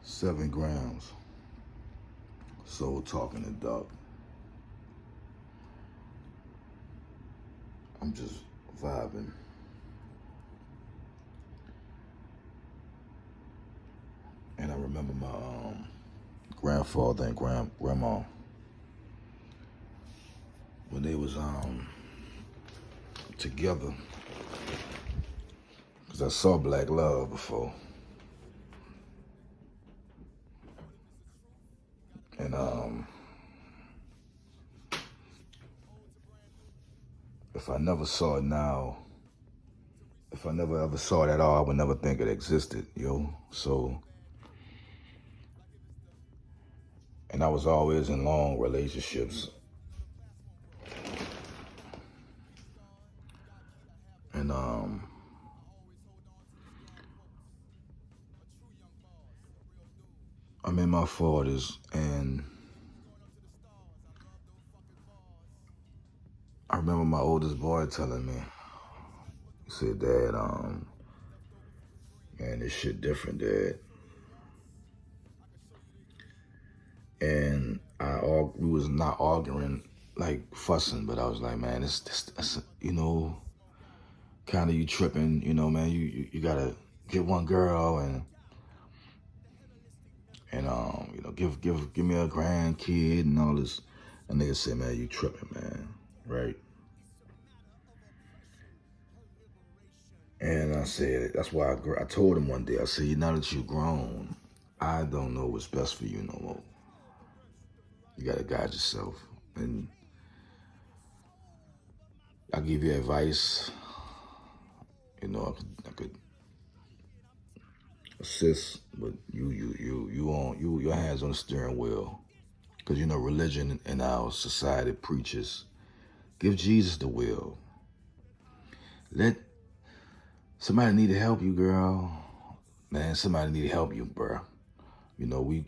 Sven'gramz, Soul Talking in the Dark. I'm just vibing. And I remember my grandfather and grandma when they was together, because I saw Black Love before. And if I never saw it now, if I never ever saw it at all, I would never think it existed, yo. So, and I was always in long relationships. And I'm in my 40s, and I remember my oldest boy telling me, he said, "Dad, man, this shit different, Dad." And we was not arguing, like fussing, but I was like, man, this you know, kind of you tripping, you know, man, you gotta get one girl and you know, give me a grandkid and all this. And nigga said, man, you tripping, man, right? And I said, that's why I told him one day, I said, now that you're grown, I don't know what's best for you no more. You gotta guide yourself. And I give you advice, you know, I could assist, but your hands on the steering wheel. Because, you know, religion in our society preaches, give Jesus the wheel. Let somebody need to help you, girl. Man, somebody need to help you, bro. You know, we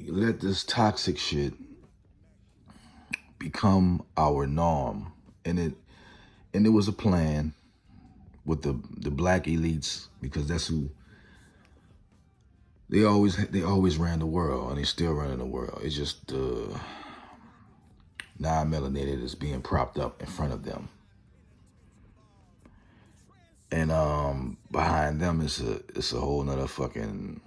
let this toxic shit become our norm. And it was a plan with the black elites, because that's who they always ran the world, and they still running the world. It's just non-melanated is being propped up in front of them. And behind them it's a whole nother fucking,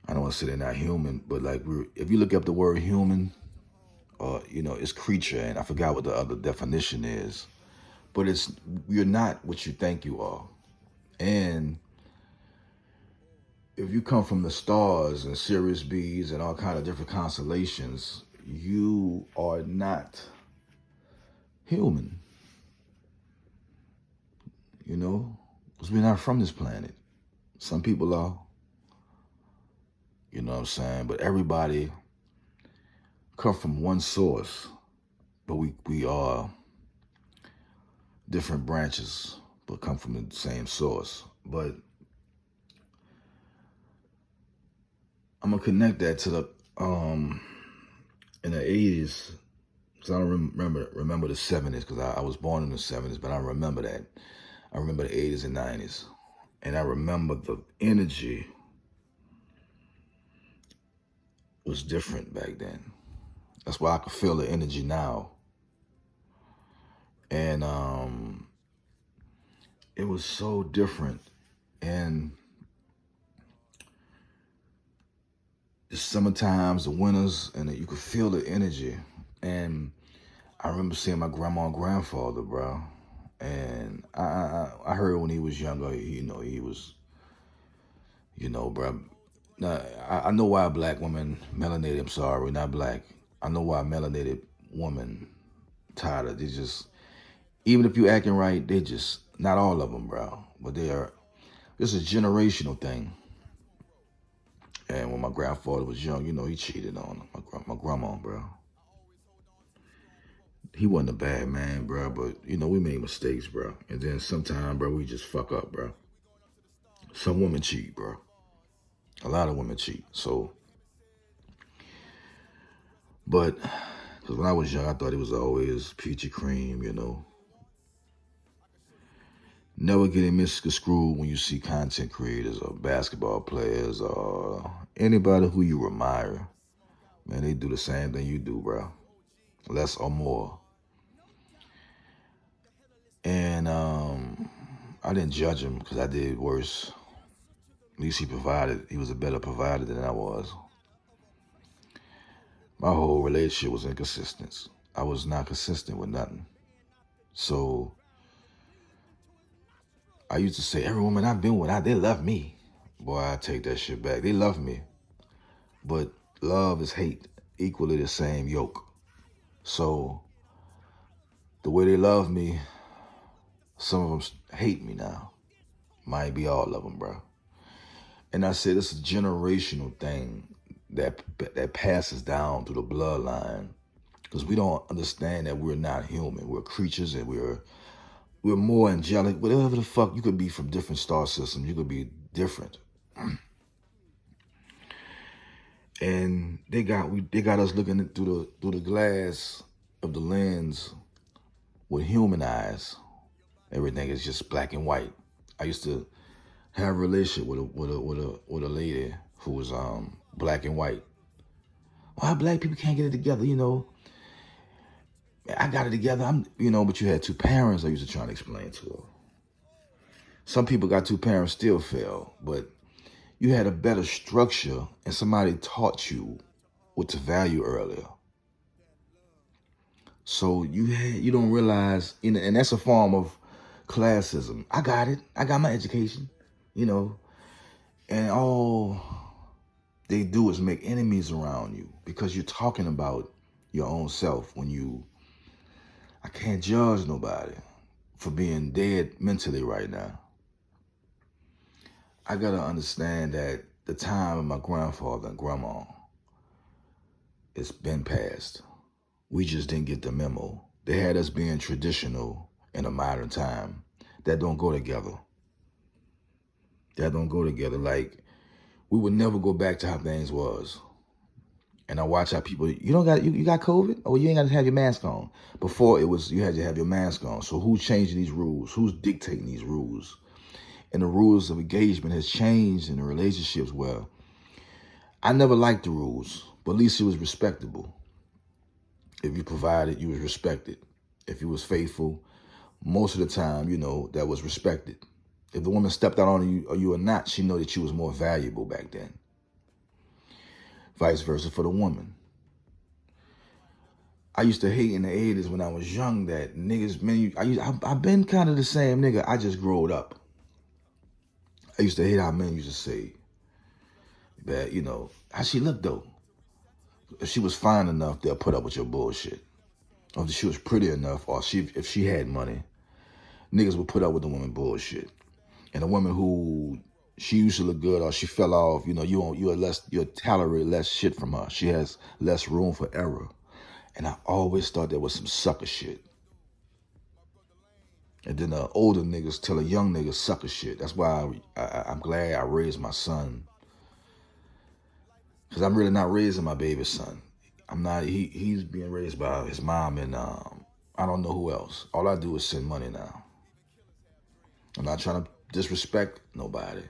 I don't want to say they're not human, but like if you look up the word human, you know, it's creature, and I forgot what the other definition is, but you're not what you think you are. And if you come from the stars and Sirius B's and all kind of different constellations, you are not human, you know, because we're not from this planet. Some people are, you know what I'm saying? But everybody come from one source, but we are different branches, but come from the same source. But I'm gonna connect that to the in the 80s, because I don't remember the 70s, because I was born in the 70s, but I remember that. I remember the 80s and 90s, and I remember the energy was different back then. That's why I could feel the energy now. And it was so different. And the summertimes, the winters, and you could feel the energy. And I remember seeing my grandma and grandfather, bro. And I heard when he was younger, he was, you know, bro. Now, I know why a black woman, melanated, I'm sorry, not black. I know why a melanated woman tired of, they just, even if you acting right, they just, not all of them, bro, but it's a generational thing. And when my grandfather was young, you know, he cheated on my grandma, bro. He wasn't a bad man, bro, but, you know, we made mistakes, bro. And then sometimes, bro, we just fuck up, bro. Some women cheat, bro. A lot of women cheat. So, but, because when I was young, I thought it was always peachy cream, you know. Never getting misconstrued when you see content creators or basketball players or anybody who you admire. Man, they do the same thing you do, bro. Less or more. And I didn't judge him because I did worse. At least he provided. He was a better provider than I was. My whole relationship was inconsistent. I was not consistent with nothing. So I used to say, every woman I've been with, they love me. Boy, I take that shit back. They love me. But love is hate, equally the same yoke. So the way they love me, some of them hate me now. Might be all of them, bro. And I said it's a generational thing that passes down through the bloodline, because we don't understand that we're not human. We're creatures, and we're more angelic. Whatever the fuck, you could be from different star systems. You could be different. And they got us looking through the glass of the lens with human eyes. Everything is just black and white. I used to have a relationship with a lady who was black and white. Why black people can't get it together? You know, I got it together. But you had two parents. I used to try to explain to her. Some people got two parents, still fail, but you had a better structure and somebody taught you what to value earlier. So you don't realize, and that's a form of classism. I got it. I got my education, and all they do is make enemies around you because you're talking about your own self. I can't judge nobody for being dead mentally right now. I gotta understand that the time of my grandfather and grandma, it's been past. We just didn't get the memo. They had us being traditional in a modern time. That don't go together. That don't go together. Like, we would never go back to how things was. And I watch how people, you got COVID? Oh, you ain't got to have your mask on. Before it was, you had to have your mask on. So who's changing these rules? Who's dictating these rules? And the rules of engagement has changed in the relationships where I never liked the rules, but at least it was respectable. If you provided, you was respected. If you was faithful, most of the time, that was respected. If the woman stepped out on you or you or not, she know that you was more valuable back then. Vice versa for the woman. I used to hate in the 80s when I was young that niggas, man, I've been kind of the same nigga. I just growed up. I used to hate how men used to say that, how she looked though. If she was fine enough, they'll put up with your bullshit. Or if she was pretty enough, or if she had money, niggas would put up with the woman bullshit. And a woman who she used to look good or she fell off, you'll tolerate less shit from her. She has less room for error. And I always thought that was some sucker shit. And then the older niggas tell a young nigga sucker shit. That's why I'm glad I raised my son. Because I'm really not raising my baby son. I'm not, he's being raised by his mom and I don't know who else. All I do is send money now. I'm not trying to disrespect nobody.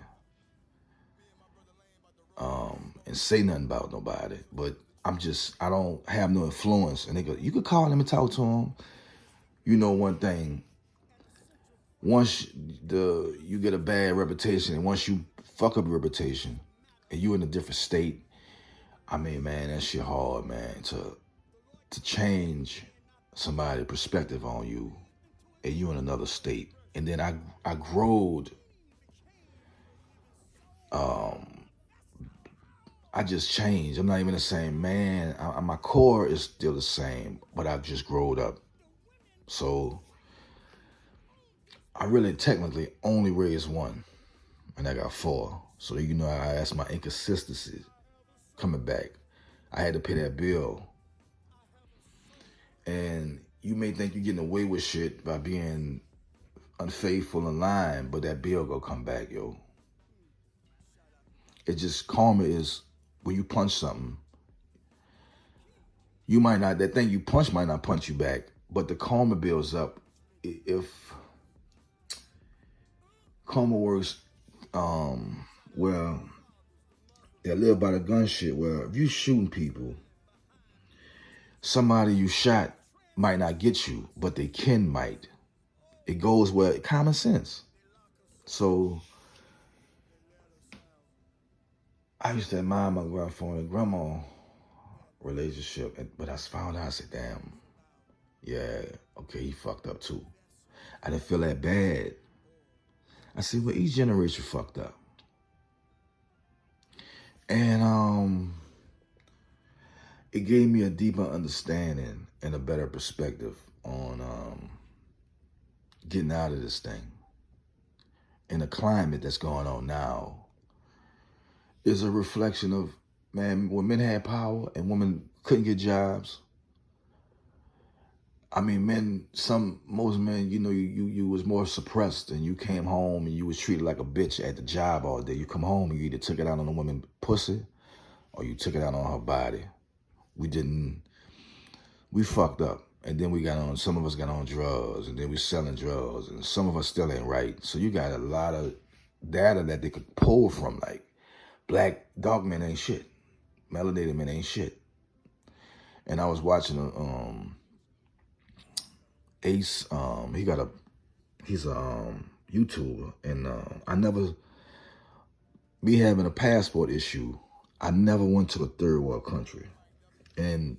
And say nothing about nobody. But I don't have no influence. And you could call him and talk to him. You know one thing. Once you get a bad reputation, and once you fuck up your reputation, and you in a different state, I mean, man, that shit hard, man, to change somebody's perspective on you, and you in another state. And then I growed. I just changed. I'm not even the same man. My core is still the same, but I've just growed up. So I really technically only raised one, and I got four. So I asked my inconsistencies coming back. I had to pay that bill. And you may think you're getting away with shit by being unfaithful and lying, but that bill gonna come back, yo. It just, karma is when you punch something, that thing you punch might not punch you back, but the karma builds up. If karma works where they live by the gun shit, where if you shooting people, somebody you shot might not get you, but they might. It goes where common sense. So I used to admire my grandfather and grandma relationship, but I found out, I said, damn, yeah, okay, he fucked up too. I didn't feel that bad. I said, well, each generation fucked up. And it gave me a deeper understanding and a better perspective on getting out of this thing. And the climate that's going on now is a reflection of, man, when men had power and women couldn't get jobs. I mean, most men, you was more suppressed, and you came home and you was treated like a bitch at the job all day. You come home and you either took it out on the woman's pussy or you took it out on her body. We fucked up. And then some of us got on drugs, and then we selling drugs, and some of us still ain't right. So you got a lot of data that they could pull from, like black, dark men ain't shit. Melanated men ain't shit. And I was watching Ace, he's a YouTuber, and me having a passport issue, I never went to a third world country. And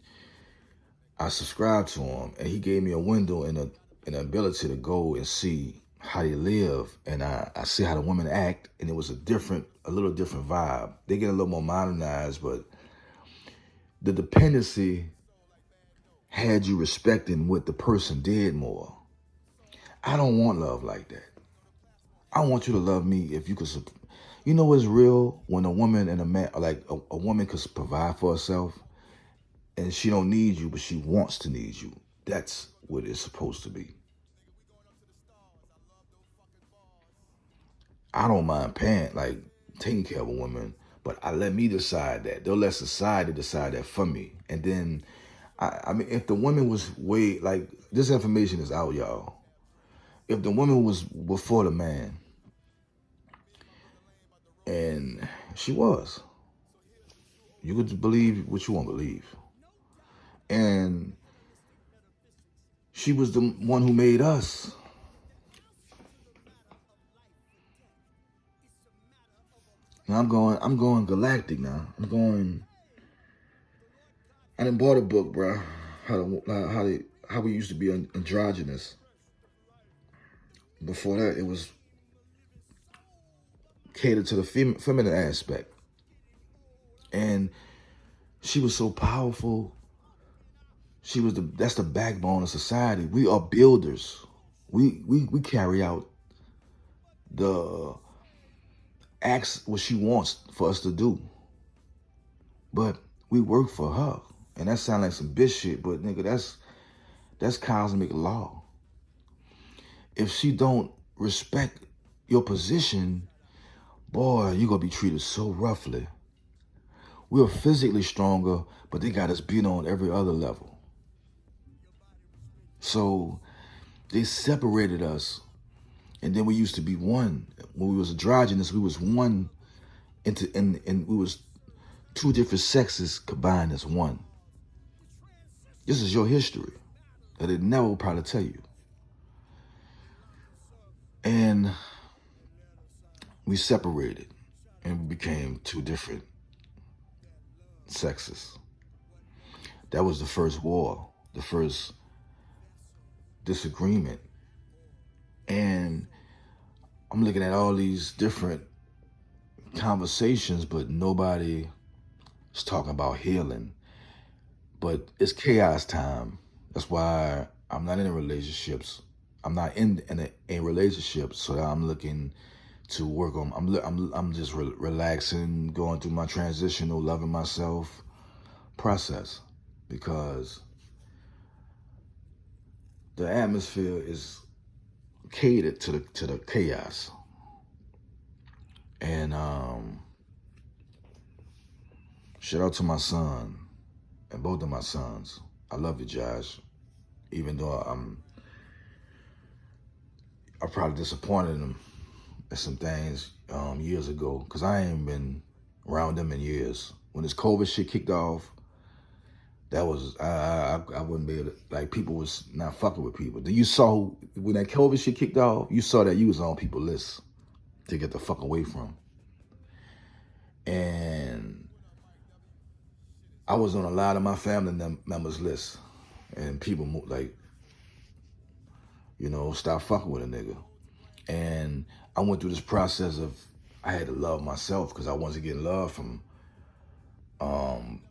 I subscribed to him, and he gave me a window and an ability to go and see how they live. And I see how the women act, and it was a little different vibe. They get a little more modernized, but the dependency had you respecting what the person did more. I don't want love like that. I want you to love me if you could. You know what's real? When a woman and a man, like a woman could provide for herself, and she don't need you, but she wants to need you. That's what it's supposed to be. I don't mind taking care of a woman, but I let me decide that. They'll let society decide that for me. And then, I mean, if the woman was this information is out, y'all. If the woman was before the man, and she was, you could believe what you want to believe. And she was the one who made us. Now I'm going galactic now. I done bought a book, bro. How we used to be androgynous. Before that, it was catered to the feminine aspect. And she was so powerful. That's the backbone of society. We are builders. We carry out the acts what she wants for us to do. But we work for her. And that sounds like some bitch shit, but nigga, that's cosmic law. If she don't respect your position, boy, you're gonna be treated so roughly. We're physically stronger, but they got us beat on every other level. So they separated us, and then we used to be one. When we was androgynous, we was one and we was two different sexes combined as one. This is your history that they never will probably tell you. And we separated and we became two different sexes. That was the first war, the first disagreement. And I'm looking at all these different conversations, but nobody is talking about healing. But it's chaos time. That's why I'm not in relationships. I'm not in relationships, so I'm looking to work on. I'm just relaxing, going through my transitional, loving myself process, because the atmosphere is catered to the chaos. And shout out to my son and both of my sons. I love you, Josh. Even though I probably disappointed them at some things years ago, because I ain't been around them in years. When this COVID shit kicked off, that was I wouldn't be able to, like, people was not fucking with people. Then you saw when that COVID shit kicked off, you saw that you was on people's list to get the fuck away from. And I was on a lot of my family members' lists, and people like, stop fucking with a nigga. And I went through this process of I had to love myself because I wasn't getting love from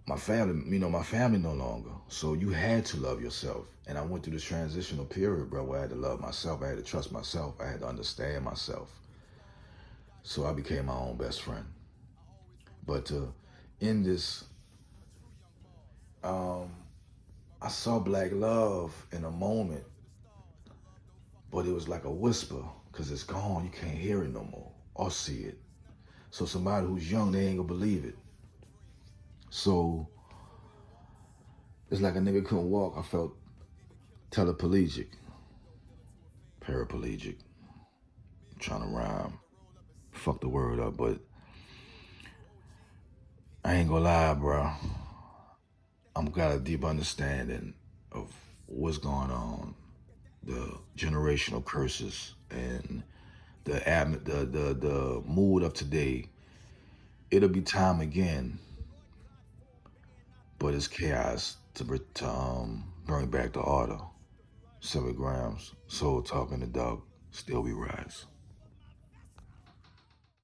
my family. My family no longer. So you had to love yourself. And I went through this transitional period, bro, where I had to love myself. I had to trust myself. I had to understand myself. So I became my own best friend. But in this, I saw black love in a moment, but it was like a whisper because it's gone. You can't hear it no more or see it. So somebody who's young, they ain't gonna believe it. So it's like a nigga couldn't walk. I felt teleplegic, paraplegic. I'm trying to rhyme. Fuck the word up, but I ain't gonna lie, bro. I'm got a deep understanding of what's going on, the generational curses, and the mood of today. It'll be time again, but it's chaos to bring back the order. Sven'gramz, soul talking the dog, still we rise.